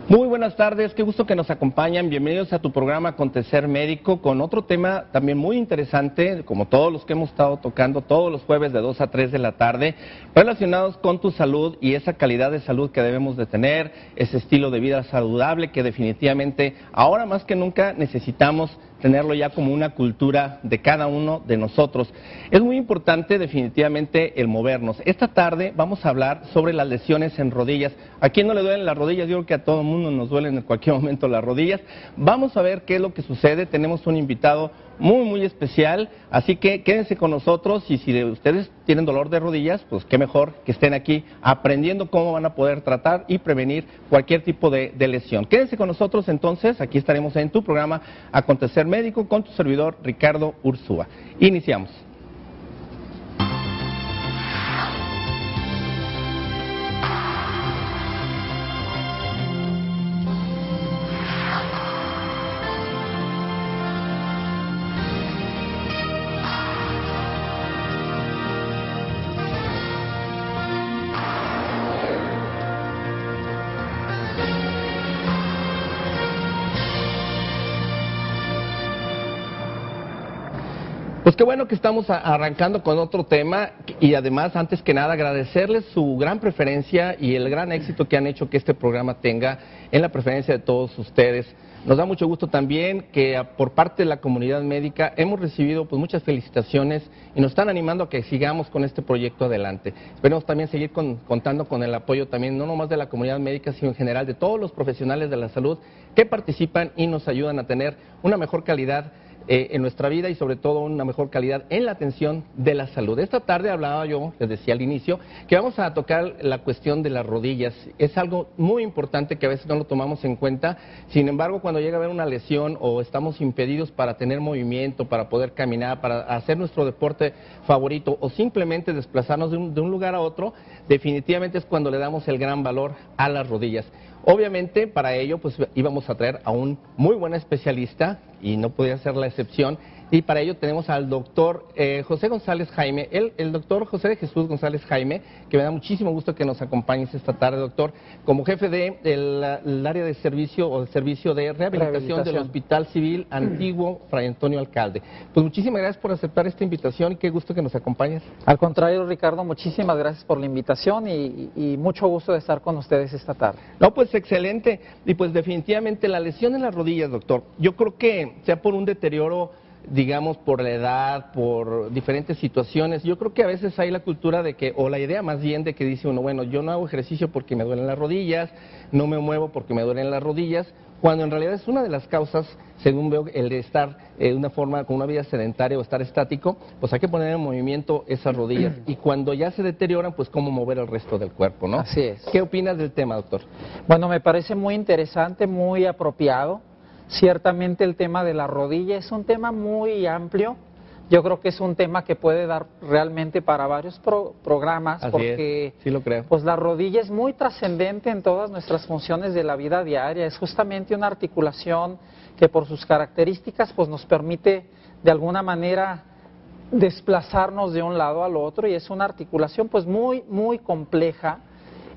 Muy buenas tardes, qué gusto que nos acompañan. Bienvenidos a tu programa Acontecer Médico con otro tema también muy interesante, como todos los que hemos estado tocando todos los jueves de 2 a 3 de la tarde, relacionados con tu salud y esa calidad de salud que debemos de tener, ese estilo de vida saludable que definitivamente ahora más que nunca necesitamos tenerlo ya como una cultura de cada uno de nosotros. Es muy importante definitivamente el movernos. Esta tarde vamos a hablar sobre las lesiones en rodillas. ¿A quién no le duelen las rodillas? Yo creo que a todo el mundo nos duelen en cualquier momento las rodillas. Vamos a ver qué es lo que sucede. Tenemos un invitado muy especial, así que quédense con nosotros y si ustedes tienen dolor de rodillas, pues qué mejor que estén aquí aprendiendo cómo van a poder tratar y prevenir cualquier tipo de lesión. Quédense con nosotros entonces, aquí estaremos en tu programa Acontecer Médico con tu servidor Ricardo Ursúa. Iniciamos. Pues qué bueno que estamos arrancando con otro tema y además, antes que nada, agradecerles su gran preferencia y el gran éxito que han hecho que este programa tenga en la preferencia de todos ustedes. Nos da mucho gusto también que por parte de la comunidad médica hemos recibido pues muchas felicitaciones y nos están animando a que sigamos con este proyecto adelante. Esperemos también seguir contando con el apoyo también no nomás de la comunidad médica, sino en general de todos los profesionales de la salud que participan y nos ayudan a tener una mejor calidad en nuestra vida y sobre todo una mejor calidad en la atención de la salud. Esta tarde hablaba yo, les decía al inicio, que vamos a tocar la cuestión de las rodillas. Es algo muy importante que a veces no lo tomamos en cuenta, sin embargo cuando llega a haber una lesión o estamos impedidos para tener movimiento, para poder caminar, para hacer nuestro deporte favorito o simplemente desplazarnos de un lugar a otro, definitivamente es cuando le damos el gran valor a las rodillas. Obviamente para ello pues íbamos a traer a un muy buen especialista y no podía ser la excepción y para ello tenemos al doctor José González Jaime, el doctor José de Jesús González Jaime, que me da muchísimo gusto que nos acompañes esta tarde, doctor, como jefe del área de servicio o del servicio de rehabilitación del Hospital Civil Antiguo Fray Antonio Alcalde. Pues muchísimas gracias por aceptar esta invitación y qué gusto que nos acompañes. Al contrario, Ricardo, muchísimas gracias por la invitación y mucho gusto de estar con ustedes esta tarde. No, pues excelente. Y pues definitivamente la lesión en las rodillas, doctor, yo creo que sea por un deterioro, digamos, por la edad, por diferentes situaciones, yo creo que a veces hay la cultura de que, o la idea más bien de que dice uno, bueno, yo no hago ejercicio porque me duelen las rodillas, no me muevo porque me duelen las rodillas, cuando en realidad es una de las causas, según veo, el de estar de una forma, con una vida sedentaria o estar estático, pues hay que poner en movimiento esas rodillas, y cuando ya se deterioran, pues cómo mover el resto del cuerpo, ¿no? Así es. ¿Qué opinas del tema, doctor? Bueno, me parece muy interesante, muy apropiado. Ciertamente el tema de la rodilla es un tema muy amplio. Yo creo que es un tema que puede dar realmente para varios programas. Así porque es, sí lo creo. Pues la rodilla es muy trascendente en todas nuestras funciones de la vida diaria. Es justamente una articulación que por sus características pues nos permite de alguna manera desplazarnos de un lado al otro, y es una articulación pues muy compleja,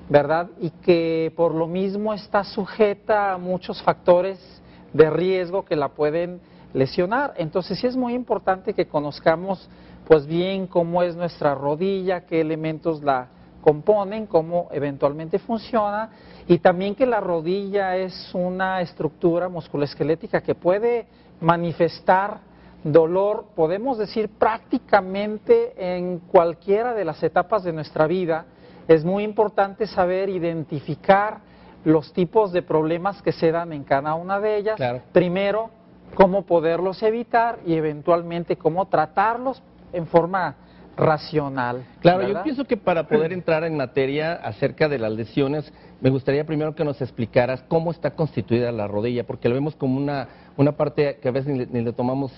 ¿verdad? Y que por lo mismo está sujeta a muchos factores de riesgo que la pueden lesionar. Entonces sí es muy importante que conozcamos pues bien cómo es nuestra rodilla, qué elementos la componen, cómo eventualmente funciona, y también que la rodilla es una estructura musculoesquelética que puede manifestar dolor, podemos decir prácticamente en cualquiera de las etapas de nuestra vida. Es muy importante saber identificar los tipos de problemas que se dan en cada una de ellas. Claro. Primero, cómo poderlos evitar y eventualmente cómo tratarlos en forma racional. Claro, ¿verdad? yo pienso que para poder entrar en materia acerca de las lesiones, me gustaría primero que nos explicaras cómo está constituida la rodilla, porque lo vemos como una parte que a veces ni le tomamos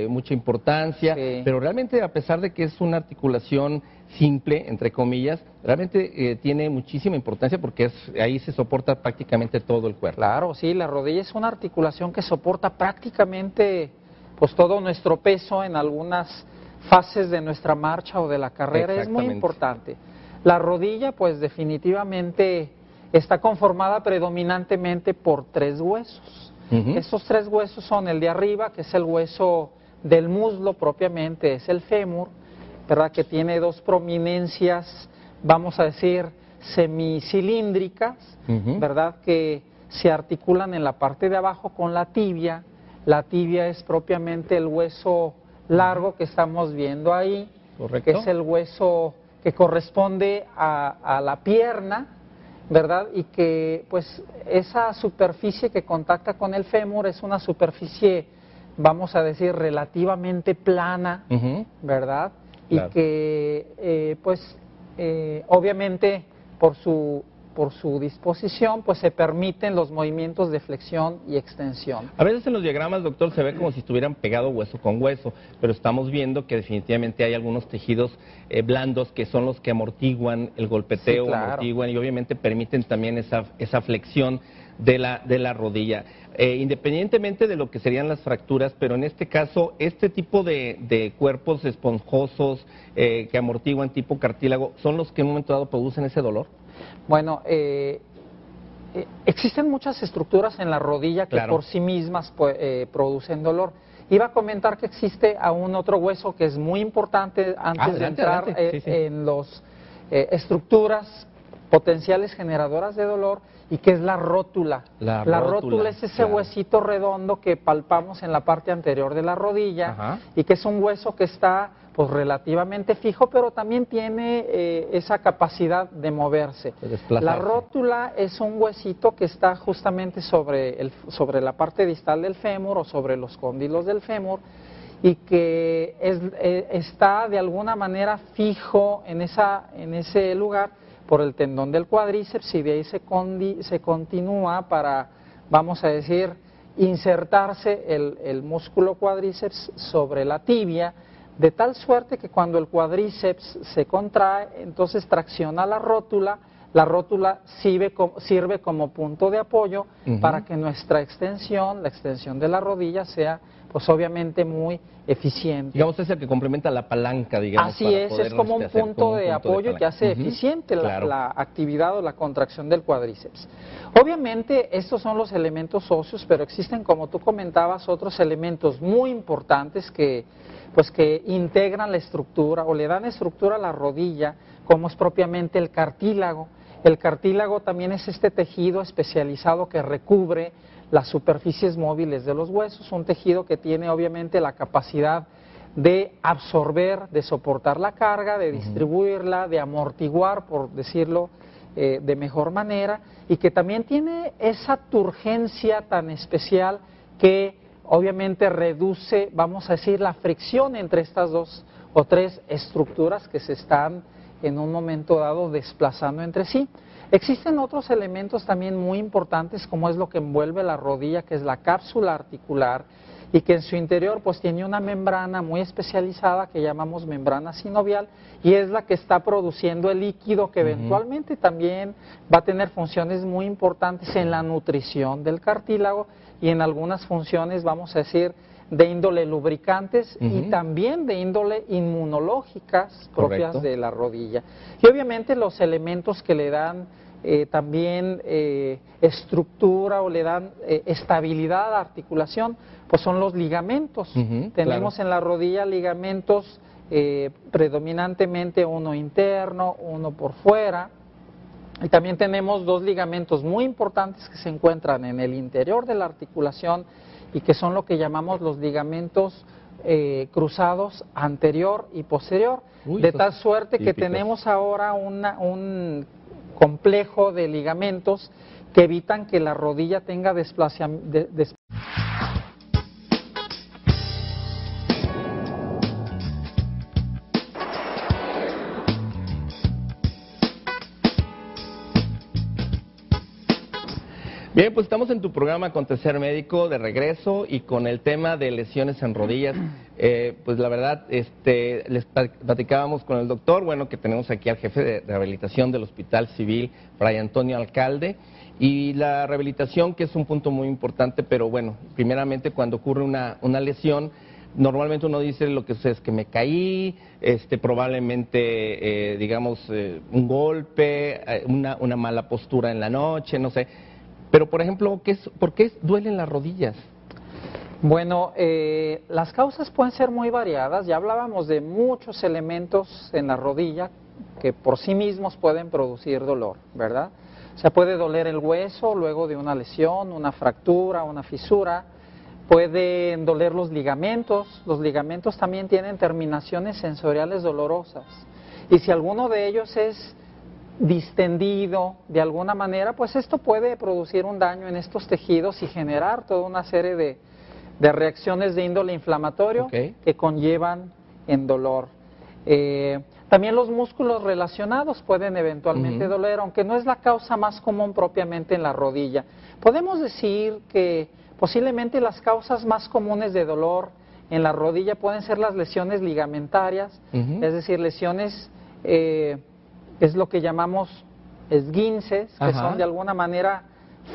mucha importancia, Sí. Pero realmente, a pesar de que es una articulación simple, entre comillas, realmente tiene muchísima importancia porque ahí se soporta prácticamente todo el cuerpo. Claro, sí, la rodilla es una articulación que soporta prácticamente pues todo nuestro peso en algunas fases de nuestra marcha o de la carrera. Es muy importante. La rodilla pues definitivamente está conformada predominantemente por 3 huesos. Estos 3 huesos son el de arriba, que es el hueso del muslo propiamente, es el fémur, ¿verdad? Que tiene 2 prominencias, vamos a decir, semicilíndricas, ¿verdad? Que se articulan en la parte de abajo con la tibia. La tibia es propiamente el hueso largo que estamos viendo ahí, correcto, que es el hueso que corresponde a la pierna, ¿verdad? Y que pues esa superficie que contacta con el fémur es una superficie, vamos a decir, relativamente plana, ¿verdad? Claro. Y que obviamente por su disposición pues se permiten los movimientos de flexión y extensión. A veces en los diagramas, doctor, se ve como si estuvieran pegados hueso con hueso, pero estamos viendo que definitivamente hay algunos tejidos blandos que son los que amortiguan el golpeteo, sí, claro, amortiguan y obviamente permiten también esa flexión de la rodilla. Independientemente de lo que serían las fracturas, pero en este caso, este tipo de cuerpos esponjosos que amortiguan tipo cartílago, ¿son los que en un momento dado producen ese dolor? Bueno, existen muchas estructuras en la rodilla que claro, por sí mismas producen dolor. Iba a comentar que existe aún otro hueso que es muy importante antes de entrar en las estructuras potenciales generadoras de dolor, y que es la rótula. La rótula es ese claro, huesito redondo que palpamos en la parte anterior de la rodilla, y que es un hueso que está pues relativamente fijo, pero también tiene esa capacidad de moverse. La rótula es un huesito que está justamente sobre la parte distal del fémur o sobre los cóndilos del fémur, y que está de alguna manera fijo en ese lugar por el tendón del cuádriceps, y de ahí se continúa para, vamos a decir, insertarse el músculo cuádriceps sobre la tibia, de tal suerte que cuando el cuádriceps se contrae, entonces tracciona la rótula sirve como punto de apoyo para que nuestra extensión, la extensión de la rodilla, sea pues obviamente muy eficiente. Digamos, es el que complementa la palanca, digamos. Así es como un punto de apoyo que hace eficiente claro, la actividad o la contracción del cuádriceps. Obviamente estos son los elementos óseos, pero existen, como tú comentabas, otros elementos muy importantes que integran la estructura o le dan estructura a la rodilla, como es propiamente el cartílago. El cartílago también es este tejido especializado que recubre las superficies móviles de los huesos, un tejido que tiene obviamente la capacidad de absorber, de soportar la carga, de distribuirla, de amortiguar, por decirlo de mejor manera, y que también tiene esa turgencia tan especial que obviamente reduce, vamos a decir, la fricción entre estas 2 o 3 estructuras que se están en un momento dado desplazando entre sí. Existen otros elementos también muy importantes, como es lo que envuelve la rodilla, que es la cápsula articular, y que en su interior pues tiene una membrana muy especializada que llamamos membrana sinovial, y es la que está produciendo el líquido que eventualmente también va a tener funciones muy importantes en la nutrición del cartílago y en algunas funciones, vamos a decir, de índole lubricantes y también de índole inmunológicas propias de la rodilla. Y obviamente los elementos que le dan también estructura o le dan estabilidad a la articulación, pues son los ligamentos. Tenemos en la rodilla ligamentos predominantemente uno interno, uno por fuera, y también tenemos 2 ligamentos muy importantes que se encuentran en el interior de la articulación y que son lo que llamamos los ligamentos cruzados anterior y posterior, de tal suerte que tenemos ahora un complejo de ligamentos que evitan que la rodilla tenga desplazamiento. Bien, pues estamos en tu programa Acontecer Médico de regreso y con el tema de lesiones en rodillas. Pues la verdad, les platicábamos con el doctor, bueno, que tenemos aquí al jefe de rehabilitación del Hospital Civil, Fray Antonio Alcalde, y la rehabilitación, que es un punto muy importante, pero bueno, primeramente cuando ocurre una lesión, Normalmente uno dice lo que sucede es que me caí, probablemente, un golpe, una mala postura en la noche, no sé. Pero, por ejemplo, ¿por qué duelen las rodillas? Bueno, las causas pueden ser muy variadas. Ya hablábamos de muchos elementos en la rodilla que por sí mismos pueden producir dolor, ¿verdad? O sea, puede doler el hueso luego de una lesión, una fractura, una fisura. Pueden doler los ligamentos también tienen terminaciones sensoriales dolorosas. Y si alguno de ellos es distendido de alguna manera, pues esto puede producir un daño en estos tejidos y generar toda una serie de reacciones de índole inflamatorio que conllevan en dolor. También los músculos relacionados pueden eventualmente doler, aunque no es la causa más común propiamente en la rodilla. Podemos decir que posiblemente las causas más comunes de dolor en la rodilla pueden ser las lesiones ligamentarias, es decir, lesiones, es lo que llamamos esguinces, que son de alguna manera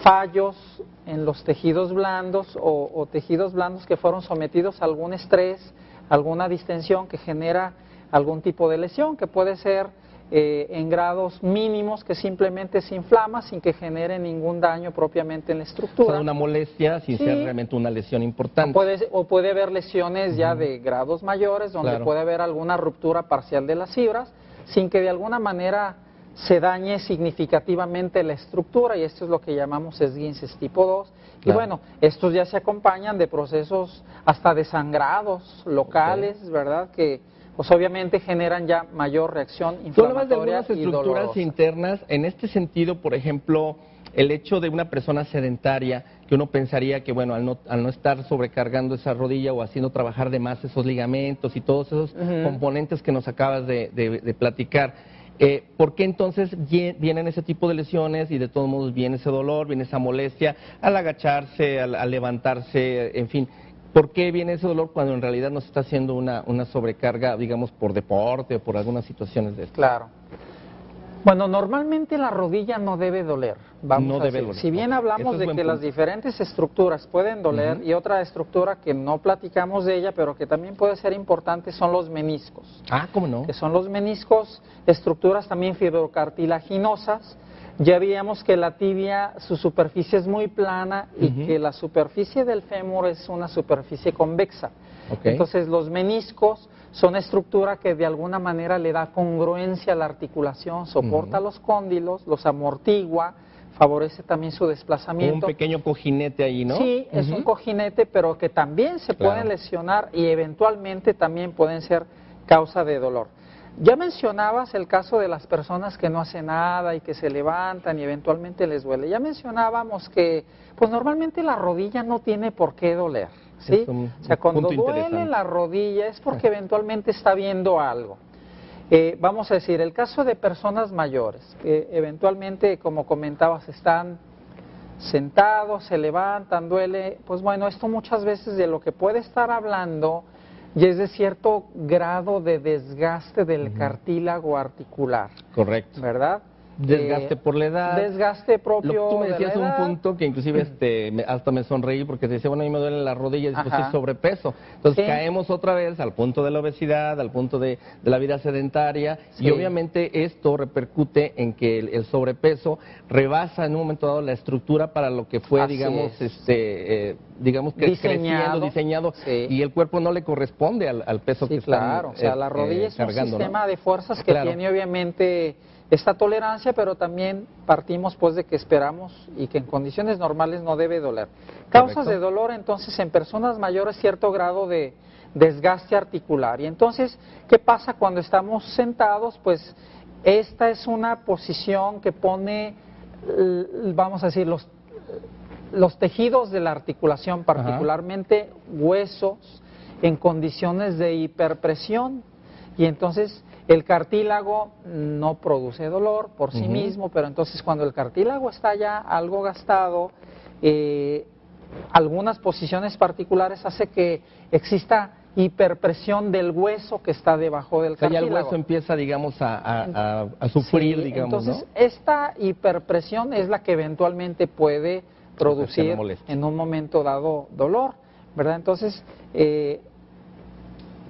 fallos en los tejidos blandos o tejidos blandos que fueron sometidos a algún estrés, alguna distensión que genera algún tipo de lesión, que puede ser en grados mínimos, que simplemente se inflama sin que genere ningún daño propiamente en la estructura. O sea, una molestia sin ser realmente una lesión importante. O puede haber lesiones ya de grados mayores, donde puede haber alguna ruptura parcial de las fibras, sin que de alguna manera se dañe significativamente la estructura, y esto es lo que llamamos esguinces tipo 2. Y bueno, estos ya se acompañan de procesos hasta de sangrados locales, ¿verdad?, que pues obviamente generan ya mayor reacción inflamatoria. Tú hablabas de algunas y estructuras dolorosa. internas. En este sentido, por ejemplo, el hecho de una persona sedentaria, que uno pensaría que, bueno, al no estar sobrecargando esa rodilla o haciendo trabajar de más esos ligamentos y todos esos componentes que nos acabas de platicar, ¿por qué entonces vienen ese tipo de lesiones y de todos modos viene ese dolor, viene esa molestia al agacharse, al levantarse, en fin? ¿Por qué viene ese dolor cuando en realidad nos está haciendo una sobrecarga, digamos, por deporte o por algunas situaciones de esto? Claro. Bueno, normalmente la rodilla no debe doler, vamos a decir. Si bien hablamos de que las diferentes estructuras pueden doler, y otra estructura que no platicamos de ella, pero que también puede ser importante, son los meniscos. Ah, ¿cómo no? Que son los meniscos, estructuras también fibrocartilaginosas. Ya veíamos que la tibia, su superficie es muy plana y que la superficie del fémur es una superficie convexa. Entonces los meniscos son estructura que de alguna manera le da congruencia a la articulación, soporta los cóndilos, los amortigua, favorece también su desplazamiento. Como un pequeño cojinete ahí, ¿no? Sí, es un cojinete, pero que también se pueden lesionar y eventualmente también pueden ser causa de dolor. Ya mencionabas el caso de las personas que no hacen nada y que se levantan y eventualmente les duele. Ya mencionábamos que pues normalmente la rodilla no tiene por qué doler, ¿sí? O sea, cuando duele la rodilla es porque eventualmente está viendo algo. Vamos a decir, el caso de personas mayores, que eventualmente, como comentabas, están sentados, se levantan, duele, pues bueno, esto muchas veces de lo que puede estar hablando y es de cierto grado de desgaste del cartílago articular. Correcto. ¿Verdad? Desgaste por la edad. Desgaste propio. Lo que tú me decías de la edad. un punto que inclusive hasta me sonreí porque te decía, bueno, a mí me duele la rodilla y después es sobrepeso. Entonces caemos otra vez al punto de la obesidad, al punto de la vida sedentaria, y obviamente esto repercute en que el sobrepeso rebasa en un momento dado la estructura para lo que fue, digamos que diseñado y el cuerpo no le corresponde al peso que está claro, o sea, la rodilla es un sistema de fuerzas que tiene obviamente esta tolerancia, pero también partimos pues de que esperamos y que en condiciones normales no debe doler. Causas de dolor entonces en personas mayores, cierto grado de desgaste articular. Y entonces, ¿qué pasa cuando estamos sentados? Pues esta es una posición que pone, vamos a decir, los tejidos de la articulación, particularmente huesos, en condiciones de hiperpresión, y entonces el cartílago no produce dolor por sí mismo, pero entonces cuando el cartílago está ya algo gastado, algunas posiciones particulares hace que exista hiperpresión del hueso que está debajo del cartílago. Ya el hueso empieza, digamos, a sufrir, digamos, entonces, esta hiperpresión es la que eventualmente puede producir en un momento dado dolor, ¿verdad? Entonces,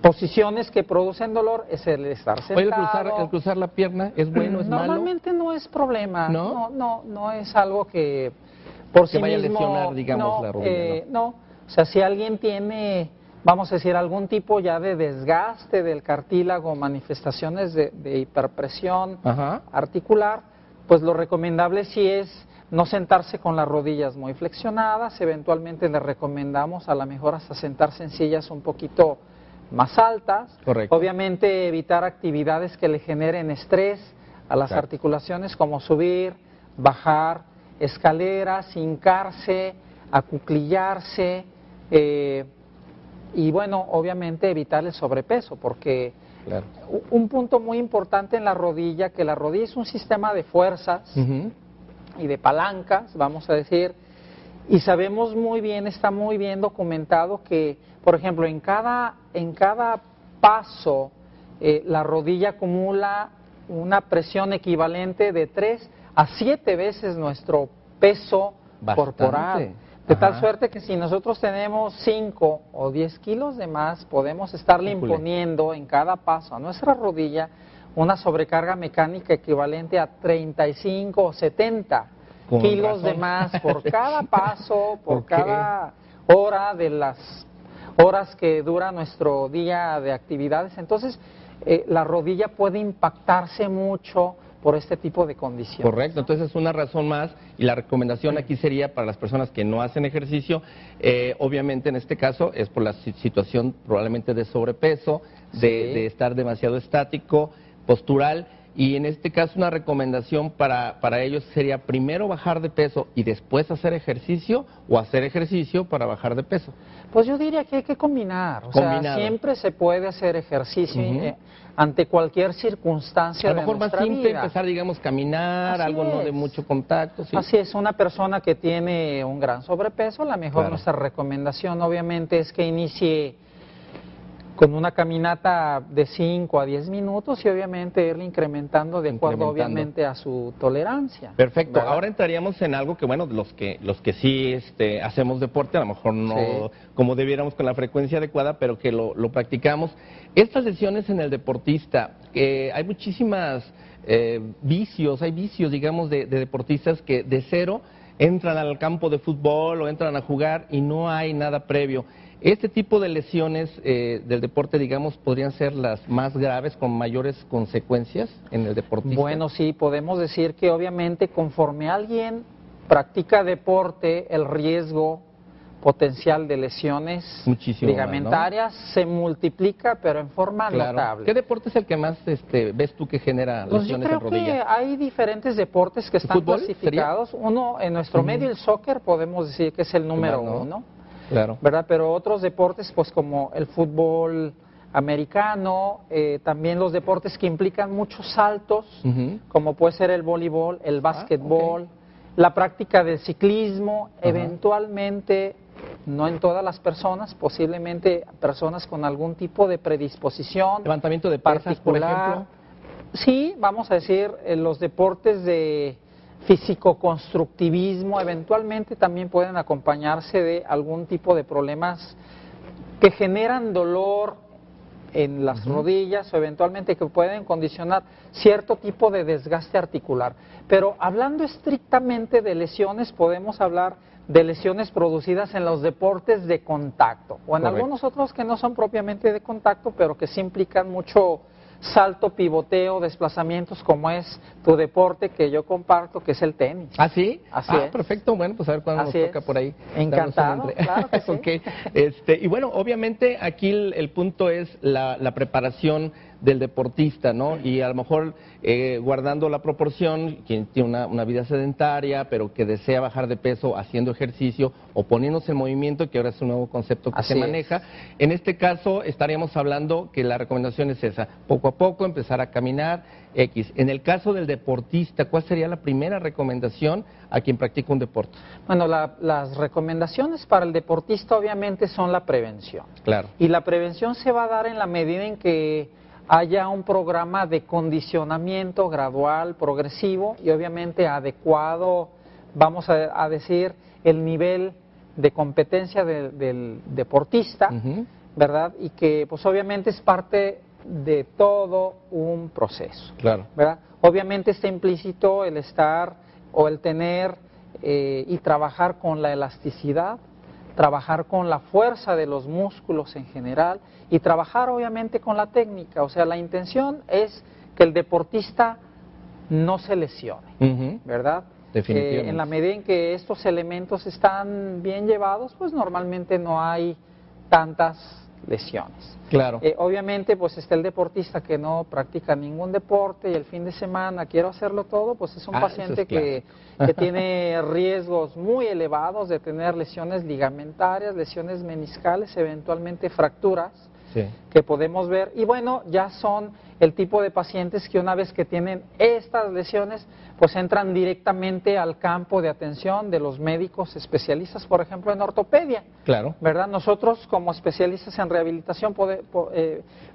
posiciones que producen dolor es el estar sentado. Oye, el cruzar la pierna es bueno, es malo. Normalmente no es problema. ¿No? No es algo que por sí vaya mismo a lesionar, digamos, la rodilla. no. O sea, si alguien tiene, vamos a decir, algún tipo ya de desgaste del cartílago, manifestaciones de hiperpresión articular, pues lo recomendable sí es no sentarse con las rodillas muy flexionadas. Eventualmente le recomendamos a lo mejor hasta sentarse en sillas un poquito más altas. Correcto. Obviamente evitar actividades que le generen estrés a las articulaciones, como subir, bajar escaleras, hincarse, acuclillarse, y bueno, obviamente evitar el sobrepeso, porque un punto muy importante en la rodilla, que la rodilla es un sistema de fuerzas y de palancas, vamos a decir, y sabemos muy bien, está muy bien documentado que, por ejemplo, en cada paso la rodilla acumula una presión equivalente de 3 a 7 veces nuestro peso corporal. De tal suerte que si nosotros tenemos 5 o 10 kilos de más, podemos estarle imponiendo en cada paso a nuestra rodilla una sobrecarga mecánica equivalente a 35 o 70 kilos de más por cada paso, por cada hora de las horas que dura nuestro día de actividades. Entonces, la rodilla puede impactarse mucho por este tipo de condiciones. Correcto, entonces es una razón más, y la recomendación aquí sería para las personas que no hacen ejercicio, obviamente en este caso es por la situación probablemente de sobrepeso, de estar demasiado estático, postural, y en este caso una recomendación para ellos sería primero bajar de peso y después hacer ejercicio, o hacer ejercicio para bajar de peso. Pues yo diría que hay que combinar, o sea, siempre se puede hacer ejercicio ante cualquier circunstancia de nuestra vida. A lo mejor más simple empezar, digamos, caminar, algo no de mucho contacto. Sí. Así es, una persona que tiene un gran sobrepeso, a lo mejor nuestra recomendación obviamente es que inicie con una caminata de 5 a 10 minutos y obviamente irle incrementando de acuerdo obviamente a su tolerancia. Perfecto, ¿verdad? Ahora entraríamos en algo que, bueno, los que sí hacemos deporte, a lo mejor no como debiéramos con la frecuencia adecuada, pero que lo practicamos. Estas lesiones en el deportista, hay muchísimas vicios, digamos, de deportistas que de cero entran al campo de fútbol o entran a jugar y no hay nada previo. Este tipo de lesiones del deporte, digamos, podrían ser las más graves, con mayores consecuencias en el deportista. Bueno, sí, podemos decir que obviamente conforme alguien practica deporte, el riesgo potencial de lesiones ligamentarias se multiplica, pero en forma notable. ¿Qué deporte es el que más ves tú que genera lesiones en rodilla? Yo creo que hay diferentes deportes que están clasificados. Uno, en nuestro medio, el soccer, podemos decir que es el número uno. Claro. ¿Verdad? Pero otros deportes, pues como el fútbol americano, también los deportes que implican muchos saltos, como puede ser el voleibol, el básquetbol, la práctica del ciclismo, eventualmente, no en todas las personas, posiblemente personas con algún tipo de predisposición. Levantamiento de pesas, por ejemplo. Sí, vamos a decir, los deportes de físico-constructivismo eventualmente también pueden acompañarse de algún tipo de problemas que generan dolor en las rodillas o eventualmente que pueden condicionar cierto tipo de desgaste articular. Pero hablando estrictamente de lesiones, podemos hablar de lesiones producidas en los deportes de contacto o en algunos otros que no son propiamente de contacto, pero que sí implican mucho salto, pivoteo, desplazamientos, como es tu deporte que yo comparto, que es el tenis. ¿Ah, sí? Así es. Perfecto, bueno, pues a ver cuándo nos toca por ahí. Encantado, claro que sí. Y bueno, obviamente aquí el punto es la preparación del deportista, ¿no? Y a lo mejor guardando la proporción, quien tiene una vida sedentaria, pero que desea bajar de peso haciendo ejercicio o poniéndose en movimiento, que ahora es un nuevo concepto que se maneja. En este caso estaríamos hablando que la recomendación es esa, poco a poco empezar a caminar, X. En el caso del deportista, ¿cuál sería la primera recomendación a quien practica un deporte? Bueno, las recomendaciones para el deportista obviamente son la prevención. Claro. Y la prevención se va a dar en la medida en que haya un programa de condicionamiento gradual, progresivo y obviamente adecuado, vamos a decir, el nivel de competencia del deportista. ¿verdad? Y que pues obviamente es parte de todo un proceso, Claro. ¿verdad? Obviamente está implícito el estar o el tener y trabajar con la elasticidad, trabajar con la fuerza de los músculos en general y trabajar obviamente con la técnica. O sea, la intención es que el deportista no se lesione, ¿verdad? Definitivamente. En la medida en que estos elementos están bien llevados, pues normalmente no hay tantas lesiones. Claro. Obviamente, pues está el deportista que no practica ningún deporte y el fin de semana quiero hacerlo todo, pues es un paciente eso es que tiene riesgos muy elevados de tener lesiones ligamentarias, lesiones meniscales, eventualmente fracturas. Sí. Que podemos ver, y bueno, ya son el tipo de pacientes que una vez que tienen estas lesiones, pues entran directamente al campo de atención de los médicos especialistas, por ejemplo, en ortopedia. Claro. ¿Verdad? Nosotros como especialistas en rehabilitación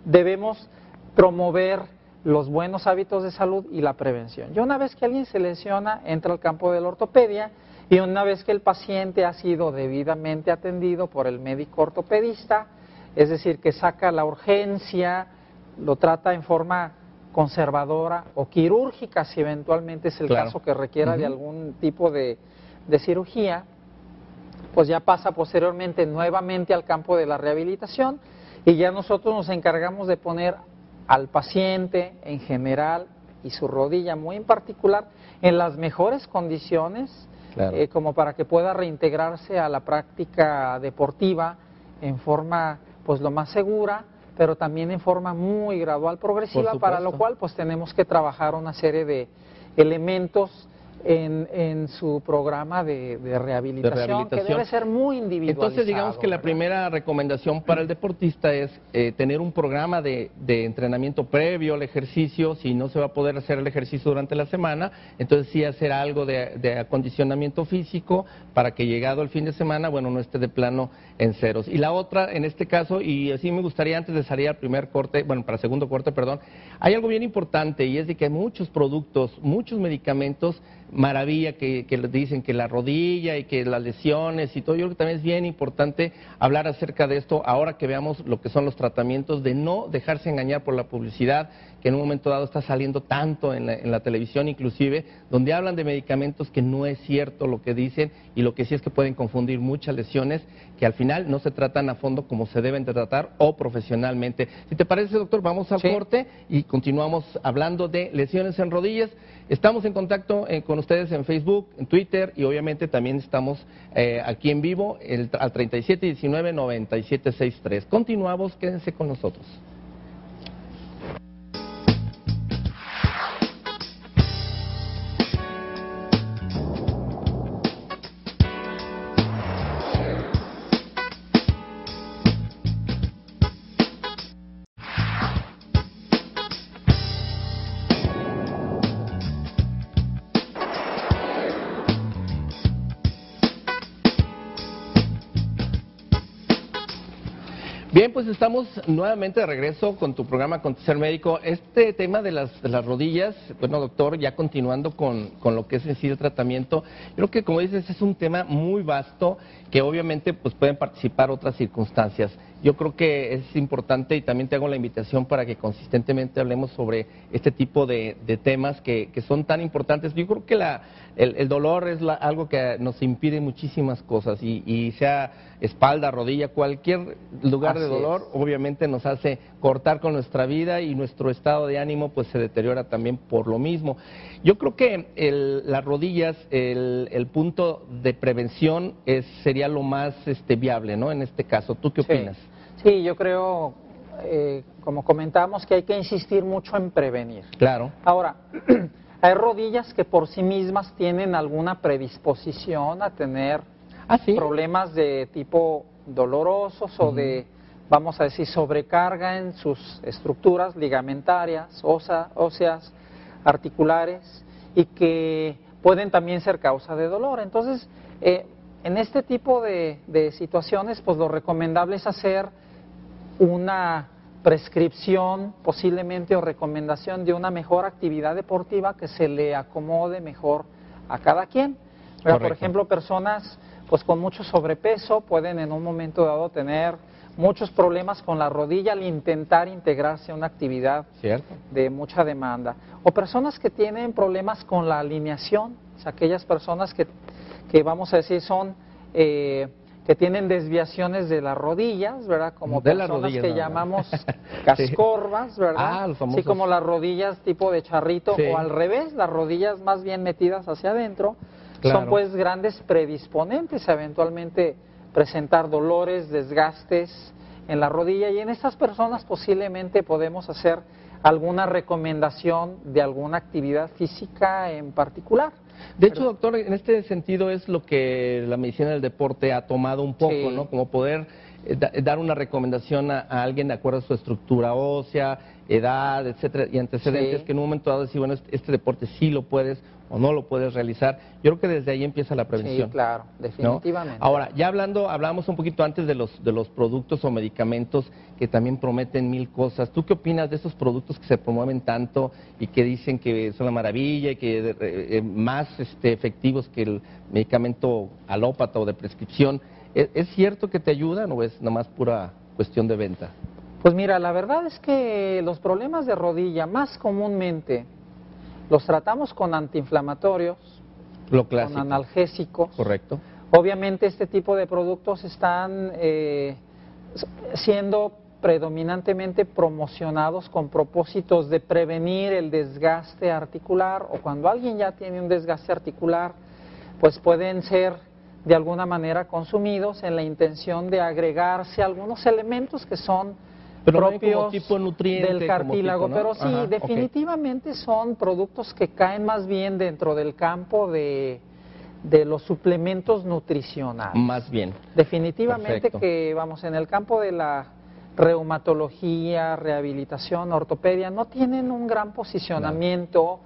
debemos promover los buenos hábitos de salud y la prevención. Y una vez que alguien se lesiona, entra al campo de la ortopedia, y una vez que el paciente ha sido debidamente atendido por el médico ortopedista, es decir, que saca la urgencia, lo trata en forma conservadora o quirúrgica, si eventualmente es el caso que requiera de algún tipo de cirugía, pues ya pasa posteriormente nuevamente al campo de la rehabilitación y ya nosotros nos encargamos de poner al paciente en general y su rodilla muy en particular en las mejores condiciones, como para que pueda reintegrarse a la práctica deportiva en forma pues lo más segura, pero también en forma muy gradual, progresiva, para lo cual pues tenemos que trabajar una serie de elementos en su programa de rehabilitación, que debe ser muy individualizado. Entonces digamos que la primera recomendación para el deportista es tener un programa de entrenamiento previo al ejercicio. Si no se va a poder hacer el ejercicio durante la semana, entonces sí hacer algo de acondicionamiento físico para que llegado el fin de semana, bueno, no esté de plano en ceros. Y la otra, en este caso, y así me gustaría antes de salir al primer corte, bueno, para el segundo corte, perdón, hay algo bien importante y es de que hay muchos productos, muchos medicamentos, maravilla que dicen que la rodilla y que las lesiones y todo. Yo creo que también es bien importante hablar acerca de esto ahora que veamos lo que son los tratamientos, de no dejarse engañar por la publicidad que en un momento dado está saliendo tanto en la televisión inclusive, donde hablan de medicamentos que no es cierto lo que dicen y lo que sí es que pueden confundir muchas lesiones que al final no se tratan a fondo como se deben de tratar o profesionalmente. Si te parece, doctor, vamos al corte y continuamos hablando de lesiones en rodillas. Estamos en contacto con ustedes en Facebook, en Twitter y obviamente también estamos aquí en vivo al 3719-9763. Continuamos, quédense con nosotros. Bien, pues estamos nuevamente de regreso con tu programa Acontecer Médico. Este tema de las rodillas, bueno, doctor, ya continuando con lo que es en sí el tratamiento, creo que como dices es un tema muy vasto que obviamente pues pueden participar otras circunstancias. Yo creo que es importante y también te hago la invitación para que consistentemente hablemos sobre este tipo de temas que son tan importantes. Yo creo que el dolor es algo que nos impide muchísimas cosas y sea espalda, rodilla, cualquier lugar de dolor, obviamente nos hace cortar con nuestra vida y nuestro estado de ánimo pues se deteriora también por lo mismo. Yo creo que las rodillas, el punto de prevención sería lo más viable, ¿no? En este caso, ¿tú qué opinas? Sí, yo creo, como comentamos, que hay que insistir mucho en prevenir. Claro. Ahora, hay rodillas que por sí mismas tienen alguna predisposición a tener problemas de tipo dolorosos o de, vamos a decir, sobrecarga en sus estructuras ligamentarias, óseas, articulares, y que pueden también ser causa de dolor. Entonces, en este tipo de situaciones, pues lo recomendable es hacer una prescripción posiblemente o recomendación de una mejor actividad deportiva que se le acomode mejor a cada quien. Por ejemplo, personas pues con mucho sobrepeso pueden en un momento dado tener muchos problemas con la rodilla al intentar integrarse a una actividad Cierto. de mucha demanda. O personas que tienen problemas con la alineación, o sea, aquellas personas que vamos a decir son, que tienen desviaciones de las rodillas, ¿verdad? Como de las personas rodillas, que no, llamamos cascorvas, ¿verdad? Los famosos. Así como las rodillas tipo de charrito, Sí. o al revés, las rodillas más bien metidas hacia adentro, Claro. son pues grandes predisponentes a eventualmente presentar dolores, desgastes en la rodilla, y en estas personas posiblemente podemos hacer alguna recomendación de alguna actividad física en particular. De hecho, doctor, en este sentido es lo que la medicina del deporte ha tomado un poco, Sí. ¿no? Como poder dar una recomendación a alguien de acuerdo a su estructura ósea, edad, etcétera, y antecedentes, Sí. que en un momento dado decir, bueno, este deporte sí lo puedes o no lo puedes realizar. Yo creo que desde ahí empieza la prevención. Sí, claro, ¿no? definitivamente. Ahora, ya hablábamos un poquito antes de los productos o medicamentos que también prometen mil cosas. ¿Tú qué opinas de esos productos que se promueven tanto y que dicen que son la maravilla y que más efectivos que el medicamento alópata o de prescripción? ¿Es cierto que te ayudan o es nomás pura cuestión de venta? Pues mira, la verdad es que los problemas de rodilla más comúnmente los tratamos con antiinflamatorios, Lo clásico. con analgésicos. Correcto. Obviamente este tipo de productos están siendo predominantemente promocionados con propósitos de prevenir el desgaste articular, o cuando alguien ya tiene un desgaste articular, pues pueden ser de alguna manera consumidos en la intención de agregarse algunos elementos que son Pero no hay como propios tipo nutriente, del como cartílago, tipo, ¿no? pero sí, Ajá, ok. definitivamente son productos que caen más bien dentro del campo de los suplementos nutricionales. Más bien. Definitivamente Perfecto. que, vamos, en el campo de la reumatología, rehabilitación, ortopedia, no tienen un gran posicionamiento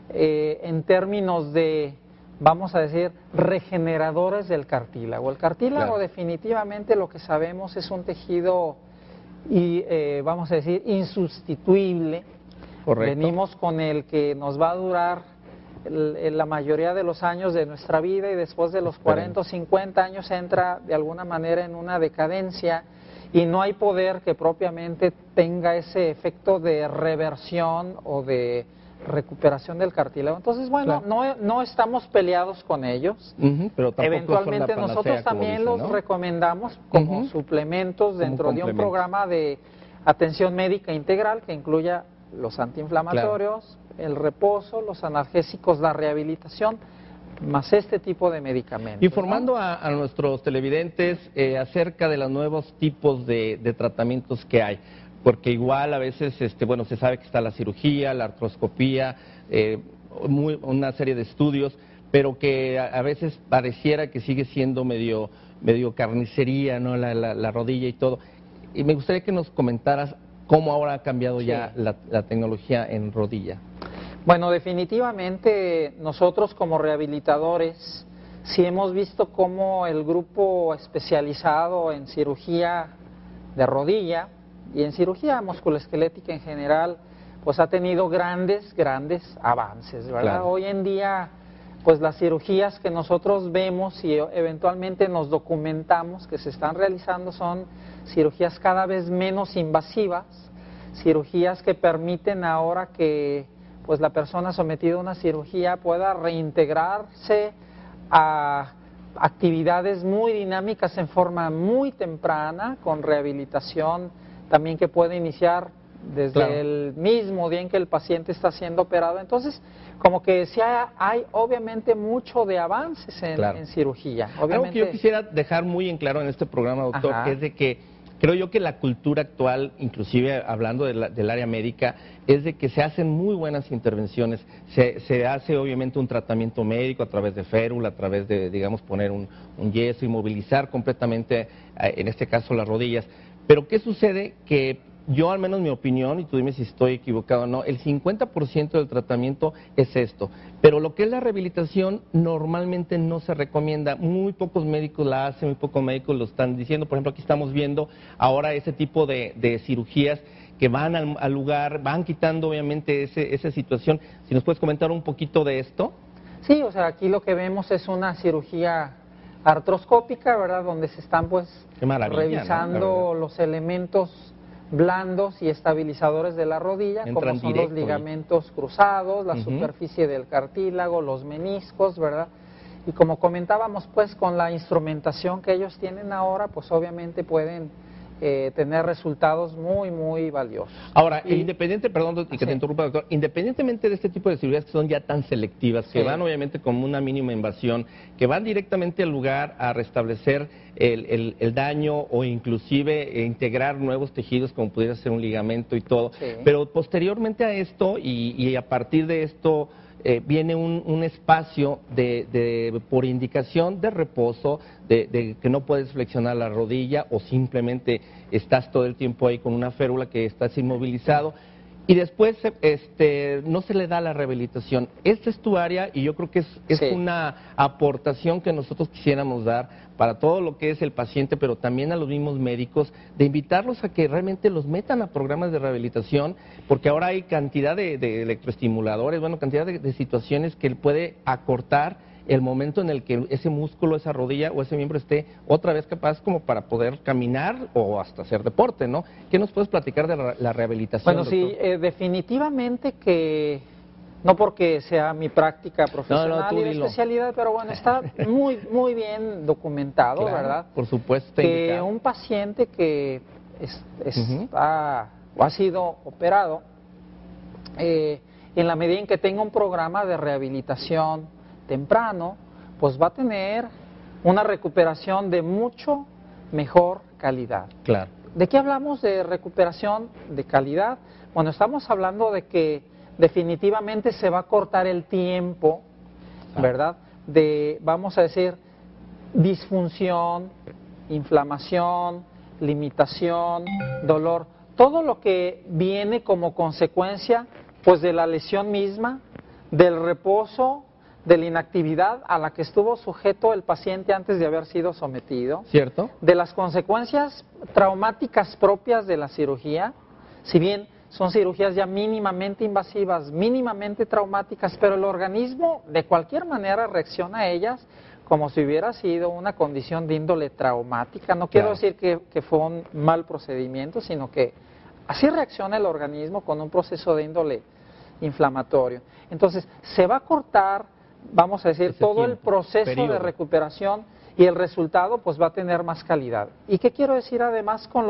en términos de, vamos a decir, regeneradores del cartílago. El cartílago Claro. definitivamente lo que sabemos es un tejido, vamos a decir, insustituible. Correcto. Venimos con el que nos va a durar la mayoría de los años de nuestra vida, y después de los 40 o 50 años entra de alguna manera en una decadencia, y no hay poder que propiamente tenga ese efecto de reversión o de recuperación del cartílago. Entonces, bueno, Claro. no estamos peleados con ellos. Ujú, pero tampoco Eventualmente son la panacea, nosotros como también dicen, los ¿no? recomendamos como Ujú. suplementos Como dentro de un complementos. programa de atención médica integral que incluya los antiinflamatorios, el reposo, los analgésicos, la rehabilitación, más este tipo de medicamentos. Informando a nuestros televidentes acerca de los nuevos tipos de tratamientos que hay, porque igual a veces, bueno, se sabe que está la cirugía, la artroscopía, una serie de estudios, pero que a veces pareciera que sigue siendo medio carnicería, ¿no? La rodilla y todo. Y me gustaría que nos comentaras cómo ahora ha cambiado ya la tecnología en rodilla. Bueno, definitivamente nosotros como rehabilitadores sí hemos visto cómo el grupo especializado en cirugía de rodilla y en cirugía musculoesquelética en general, pues ha tenido grandes avances, ¿verdad? Claro. Hoy en día, pues las cirugías que nosotros vemos y eventualmente nos documentamos que se están realizando son cirugías cada vez menos invasivas, cirugías que permiten ahora que pues la persona sometida a una cirugía pueda reintegrarse a actividades muy dinámicas en forma muy temprana, con rehabilitación también que puede iniciar desde Claro. el mismo día en que el paciente está siendo operado. Entonces, como que sí hay obviamente mucho de avances Claro. en cirugía. Algo que Obviamente, yo quisiera dejar muy en claro en este programa, doctor, Ajá. que es de que creo yo que la cultura actual, inclusive hablando del área médica, es de que se hacen muy buenas intervenciones. Se hace obviamente un tratamiento médico a través de férula, a través de, digamos, poner un yeso y movilizar completamente, en este caso, las rodillas. Pero ¿qué sucede? Que yo, al menos mi opinión, y tú dime si estoy equivocado o no, el 50% del tratamiento es esto. Pero lo que es la rehabilitación normalmente no se recomienda. Muy pocos médicos la hacen, muy pocos médicos lo están diciendo. Por ejemplo, aquí estamos viendo ahora ese tipo de cirugías que van al lugar, van quitando obviamente esa situación. Si nos puedes comentar un poquito de esto. sí, o sea, aquí lo que vemos es una cirugía artroscópica, ¿verdad? Donde se están pues Qué maravilla, revisando los elementos blandos y estabilizadores de la rodilla, Entran como son directo los ligamentos cruzados, la superficie del cartílago, los meniscos, ¿verdad? Y como comentábamos, pues con la instrumentación que ellos tienen ahora, pues obviamente pueden tener resultados muy, muy valiosos. Ahora, perdón que sí. te interrumpa, doctor, independientemente de este tipo de cirugías que son ya tan selectivas, que Sí. van obviamente con una mínima invasión, que van directamente al lugar a restablecer el daño o inclusive integrar nuevos tejidos como pudiera ser un ligamento y todo, Sí. pero posteriormente a esto y a partir de esto viene un espacio por indicación de reposo, de que no puedes flexionar la rodilla o simplemente estás todo el tiempo ahí con una férula que estás inmovilizado y después no se le da la rehabilitación. Esta es tu área y yo creo que es Sí. una aportación que nosotros quisiéramos dar para todo lo que es el paciente, pero también a los mismos médicos, de invitarlos a que realmente los metan a programas de rehabilitación, porque ahora hay cantidad de electroestimuladores, bueno, cantidad de situaciones que él puede acortar el momento en el que ese músculo, esa rodilla o ese miembro esté otra vez capaz como para poder caminar o hasta hacer deporte, ¿no? ¿Qué nos puedes platicar de la rehabilitación, Bueno, doctor? sí, definitivamente que, no porque sea mi práctica profesional tú y de dilo. especialidad, pero bueno, está muy, muy bien documentado, Claro, ¿verdad? por supuesto, está Que indicado. un paciente que está o ha sido operado, en la medida en que tenga un programa de rehabilitación temprano, pues va a tener una recuperación de mucho mejor calidad. Claro. ¿De qué hablamos de recuperación de calidad? Bueno, estamos hablando de que definitivamente se va a cortar el tiempo, ¿verdad? De, vamos a decir, disfunción, inflamación, limitación, dolor, todo lo que viene como consecuencia pues de la lesión misma, del reposo, de la inactividad a la que estuvo sujeto el paciente antes de haber sido sometido, ¿Cierto? de las consecuencias traumáticas propias de la cirugía, si bien son cirugías ya mínimamente invasivas, mínimamente traumáticas, pero el organismo de cualquier manera reacciona a ellas como si hubiera sido una condición de índole traumática. No quiero decir que fue un mal procedimiento, sino que así reacciona el organismo con un proceso de índole inflamatorio. Entonces, se va a cortar, vamos a decir, ese todo el tiempo, proceso periodo de recuperación y el resultado pues va a tener más calidad. ¿Y qué quiero decir además con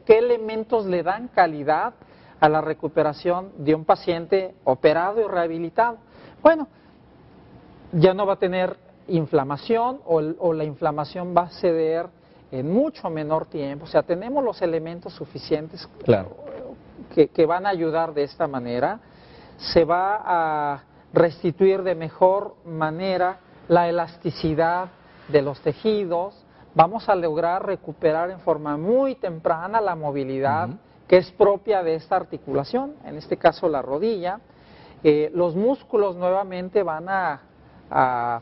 qué elementos le dan calidad a la recuperación de un paciente operado y rehabilitado? Bueno, ya no va a tener inflamación o la inflamación va a ceder en mucho menor tiempo. O sea, tenemos los elementos suficientes que van a ayudar de esta manera. Se va a restituir de mejor manera la elasticidad de los tejidos, vamos a lograr recuperar en forma muy temprana la movilidad que es propia de esta articulación, en este caso la rodilla. Los músculos nuevamente van a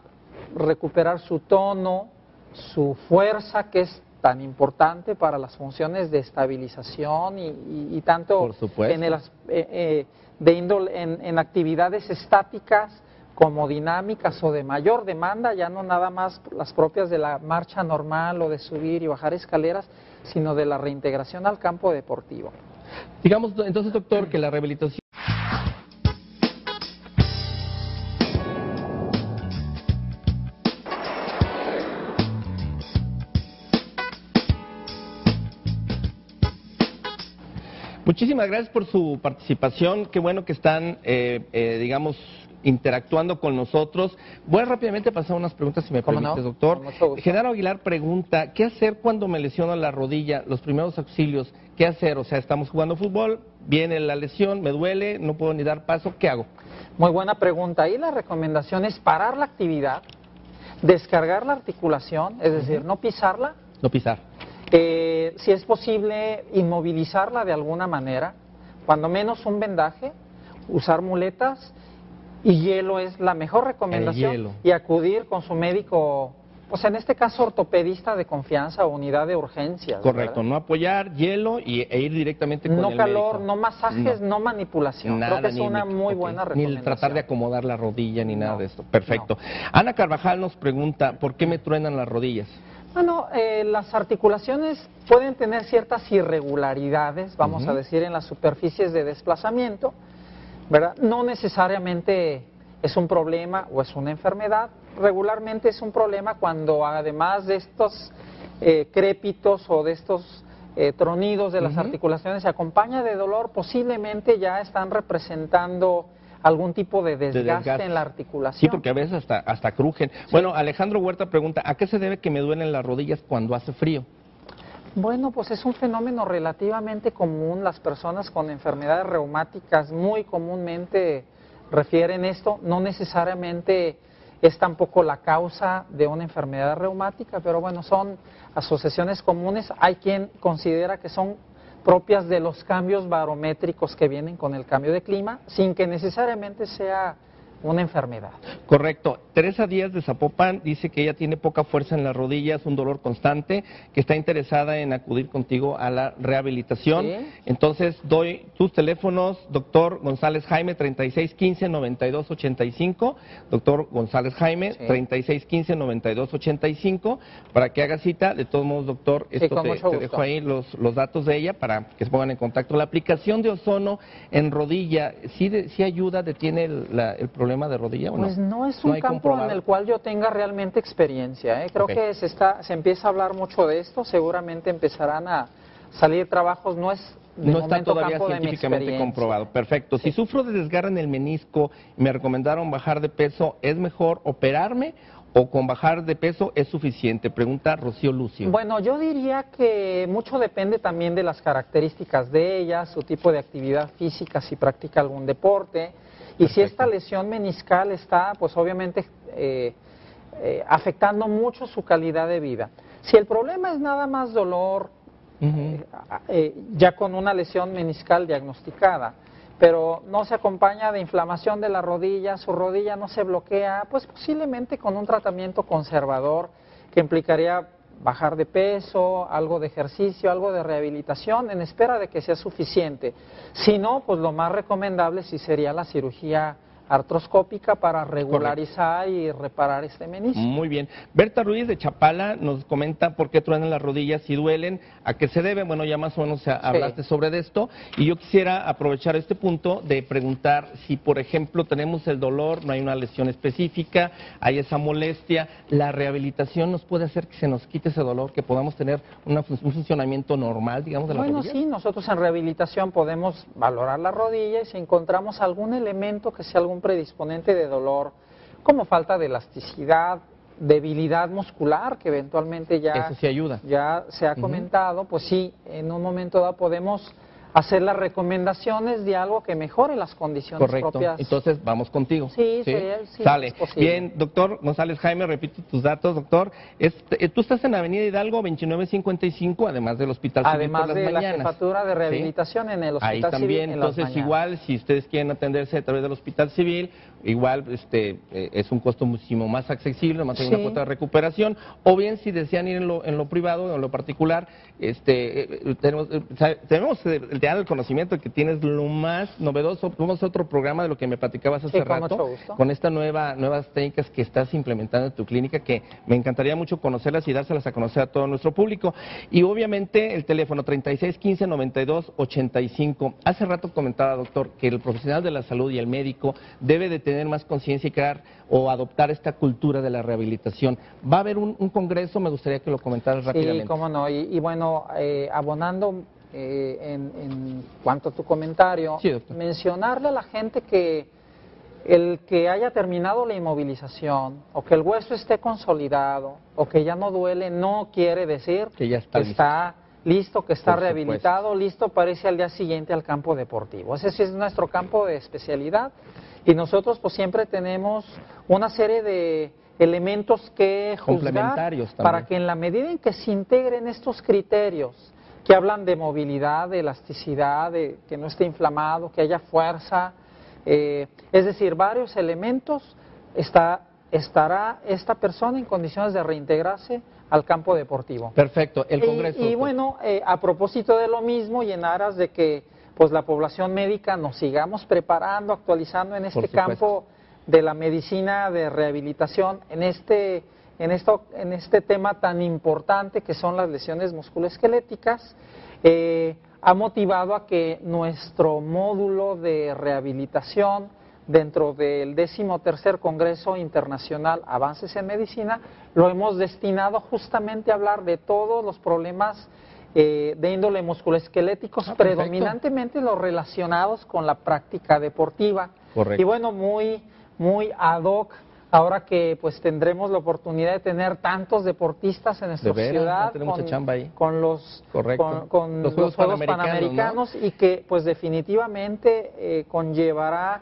recuperar su tono, su fuerza, que es tan importante para las funciones de estabilización y tanto por supuesto, en actividades estáticas como dinámicas o de mayor demanda, ya no nada más las propias de la marcha normal o de subir y bajar escaleras, sino de la reintegración al campo deportivo. Digamos entonces, doctor, que la rehabilitación... Muchísimas gracias por su participación, qué bueno que están, digamos, interactuando con nosotros. Voy a rápidamente pasar unas preguntas, si me permites, doctor. Genaro Aguilar pregunta, ¿qué hacer cuando me lesiono la rodilla? Los primeros auxilios, ¿qué hacer? O sea, estamos jugando fútbol, viene la lesión, me duele, no puedo ni dar paso, ¿qué hago? Muy buena pregunta. Ahí la recomendación es parar la actividad, descargar la articulación, es decir, no pisarla. No pisar. Si es posible, inmovilizarla de alguna manera, cuando menos un vendaje, usar muletas y hielo es la mejor recomendación. Y acudir con su médico pues en este caso ortopedista de confianza o unidad de urgencias. Correcto, ¿verdad? no apoyar, hielo e ir directamente con No el calor, médico. no masajes, no manipulación. Nada, Creo que es una muy ok, buena ni recomendación. el tratar de acomodar la rodilla ni nada No, de esto. Perfecto. Ana Carvajal nos pregunta, ¿por qué me truenan las rodillas? Bueno, las articulaciones pueden tener ciertas irregularidades, vamos a decir, en las superficies de desplazamiento, ¿verdad? No necesariamente es un problema o es una enfermedad, regularmente es un problema cuando además de estos crépitos o de estos tronidos de las articulaciones se acompaña de dolor, posiblemente ya están representando algún tipo de desgaste en la articulación. Sí, porque a veces hasta crujen. Sí. Bueno, Alejandro Huerta pregunta, ¿a qué se debe que me duelen las rodillas cuando hace frío? Bueno, pues es un fenómeno relativamente común. Las personas con enfermedades reumáticas muy comúnmente refieren esto. No necesariamente es tampoco la causa de una enfermedad reumática, pero bueno, son asociaciones comunes. Hay quien considera que son propias de los cambios barométricos que vienen con el cambio de clima, sin que necesariamente sea una enfermedad. Correcto. Teresa Díaz de Zapopan dice que ella tiene poca fuerza en las rodillas, un dolor constante, que está interesada en acudir contigo a la rehabilitación. ¿Sí? Entonces doy tus teléfonos, doctor González Jaime, 3615-9285, doctor González Jaime, sí. 3615-9285, para que haga cita. De todos modos, doctor, esto te dejo ahí los datos de ella para que se pongan en contacto. La aplicación de ozono en rodilla, ¿sí ayuda, detiene el problema de rodilla o no? Pues no es un campo en el cual yo tenga realmente experiencia, ¿eh? Creo que se empieza a hablar mucho de esto, seguramente empezarán a salir trabajos, no está todavía científicamente comprobado. Perfecto. Sí. Si sufro de desgarre en el menisco y me recomendaron bajar de peso, ¿es mejor operarme o con bajar de peso es suficiente? Pregunta Rocío Lucio. Bueno, yo diría que mucho depende también de las características de ella, su tipo de actividad física, si practica algún deporte. Y si esta lesión meniscal está, pues obviamente, afectando mucho su calidad de vida. Si el problema es nada más dolor, ya con una lesión meniscal diagnosticada, pero no se acompaña de inflamación de la rodilla, su rodilla no se bloquea, pues posiblemente con un tratamiento conservador que implicaría bajar de peso, algo de ejercicio, algo de rehabilitación, en espera de que sea suficiente. Si no, pues lo más recomendable sí sería la cirugía artroscópica para regularizar y reparar este menisco. Muy bien. Berta Ruiz de Chapala nos comenta por qué truenan las rodillas, si duelen, a qué se debe. Bueno, ya más o menos hablaste sobre esto, y yo quisiera aprovechar este punto de preguntar si, por ejemplo, tenemos el dolor, no hay una lesión específica, hay esa molestia, la rehabilitación nos puede hacer que se nos quite ese dolor, que podamos tener un funcionamiento normal, digamos, de la rodilla. Bueno, sí, nosotros en rehabilitación podemos valorar la rodilla y si encontramos algún elemento que sea algún predisponente de dolor, como falta de elasticidad, debilidad muscular, que eventualmente ya, eso sí ayuda. Ya se ha comentado, pues sí, en un momento dado podemos hacer las recomendaciones de algo que mejore las condiciones propias. Entonces vamos contigo. Sí, sí. Sí, sale. Bien, doctor González Jaime, repito tus datos, doctor. Tú estás en Avenida Hidalgo 2955, además del Hospital Civil además por las de mañanas. La jefatura de rehabilitación en el Hospital Civil. Ahí también, Civil, entonces igual, si ustedes quieren atenderse a través del Hospital Civil, igual es un costo muchísimo más accesible, más hay una cuota de recuperación, o bien si desean ir en lo privado, en lo particular, tenemos el conocimiento de que tienes lo más novedoso. Vamos a otro programa de lo que me platicabas hace rato, con estas nuevas técnicas que estás implementando en tu clínica, que me encantaría mucho conocerlas y dárselas a conocer a todo nuestro público. Y obviamente el teléfono 3615-9285. Hace rato comentaba, doctor, que el profesional de la salud y el médico debe de tener más conciencia y crear o adoptar esta cultura de la rehabilitación. Va a haber un congreso, me gustaría que lo comentaras rápidamente. Sí, cómo no, y bueno, abonando en cuanto a tu comentario, mencionarle a la gente que el que haya terminado la inmovilización o que el hueso esté consolidado o que ya no duele no quiere decir que ya está listo, que está rehabilitado, listo para irse al día siguiente al campo deportivo. Ese sí es nuestro campo de especialidad y nosotros pues siempre tenemos una serie de elementos que juzgar para que en la medida en que se integren estos criterios que hablan de movilidad, de elasticidad, de que no esté inflamado, que haya fuerza, es decir, varios elementos, está estará esta persona en condiciones de reintegrarse al campo deportivo. Perfecto, el Congreso. Y bueno, a propósito de lo mismo y en aras de que pues la población médica nos sigamos preparando, actualizando en este campo de la medicina de rehabilitación, en este tema tan importante que son las lesiones musculoesqueléticas, ha motivado a que nuestro módulo de rehabilitación dentro del 13º Congreso Internacional Avances en Medicina lo hemos destinado justamente a hablar de todos los problemas de índole musculoesqueléticos, predominantemente los relacionados con la práctica deportiva. Correcto. Y bueno, muy ad hoc, ahora que pues tendremos la oportunidad de tener tantos deportistas en nuestra ciudad con los Juegos Panamericanos, ¿no? Y que pues definitivamente conllevará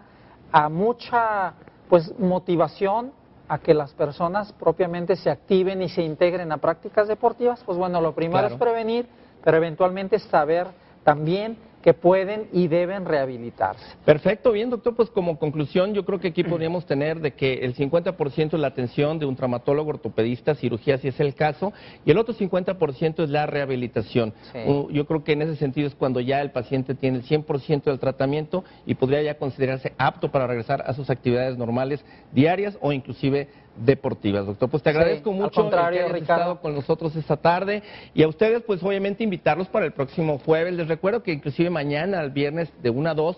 a mucha pues motivación a que las personas propiamente se activen y se integren a prácticas deportivas. Pues bueno, lo primero es prevenir, pero eventualmente saber también que pueden y deben rehabilitarse. Perfecto, bien doctor, pues como conclusión yo creo que aquí podríamos tener de que el 50% es la atención de un traumatólogo, ortopedista, cirugía si es el caso, y el otro 50% es la rehabilitación. Sí. Yo creo que en ese sentido es cuando ya el paciente tiene el 100% del tratamiento y podría ya considerarse apto para regresar a sus actividades normales diarias o inclusive deportivas. Doctor, pues te agradezco mucho que hayas estado con nosotros esta tarde, y a ustedes pues obviamente invitarlos para el próximo jueves. Les recuerdo que inclusive mañana, el viernes de 1 a 2,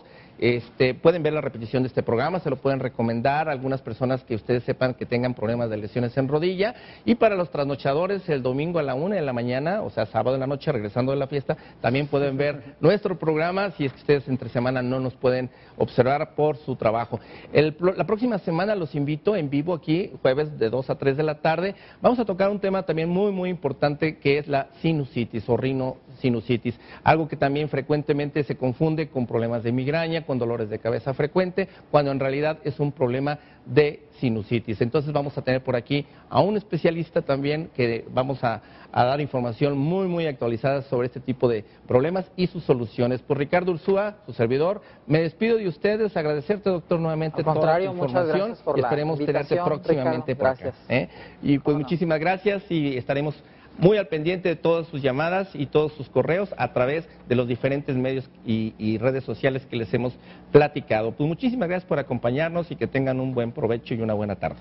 pueden ver la repetición de este programa, se lo pueden recomendar a algunas personas que ustedes sepan que tengan problemas de lesiones en rodilla, y para los trasnochadores el domingo a la 1 de la mañana, o sea sábado en la noche regresando de la fiesta, también pueden ver nuestro programa si es que ustedes entre semana no nos pueden observar por su trabajo. La próxima semana los invito en vivo aquí, jueves de 2 a 3 de la tarde, vamos a tocar un tema también muy importante que es la sinusitis o rinosinusitis, algo que también frecuentemente se confunde con problemas de migraña, con dolores de cabeza frecuente, cuando en realidad es un problema de sinusitis. Entonces vamos a tener por aquí a un especialista también que vamos a dar información muy actualizada sobre este tipo de problemas y sus soluciones. Pues Ricardo Ursúa, su servidor, me despido de ustedes, agradecerte doctor nuevamente toda tu información y esperemos tenerte próximamente por acá. Y pues muchísimas gracias y estaremos muy al pendiente de todas sus llamadas y todos sus correos a través de los diferentes medios y redes sociales que les hemos platicado. Pues muchísimas gracias por acompañarnos y que tengan un buen provecho y una buena tarde.